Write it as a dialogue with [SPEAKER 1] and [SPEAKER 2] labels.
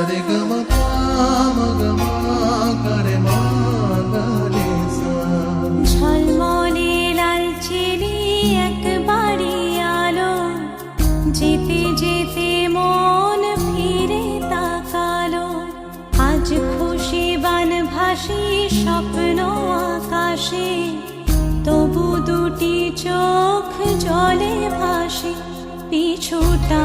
[SPEAKER 1] রে গ ম প ম গ ম গ রে ম গ রে সা।
[SPEAKER 2] ঝলমলে লালচেরি এক বাড়ি আলো, যেতে যেতে মন ফিরে তাকালো। আজ খুশি বানভাসি স্বপ্ন আকাশে, তবু দুটি চোখ জলে ভাসে পিছুটা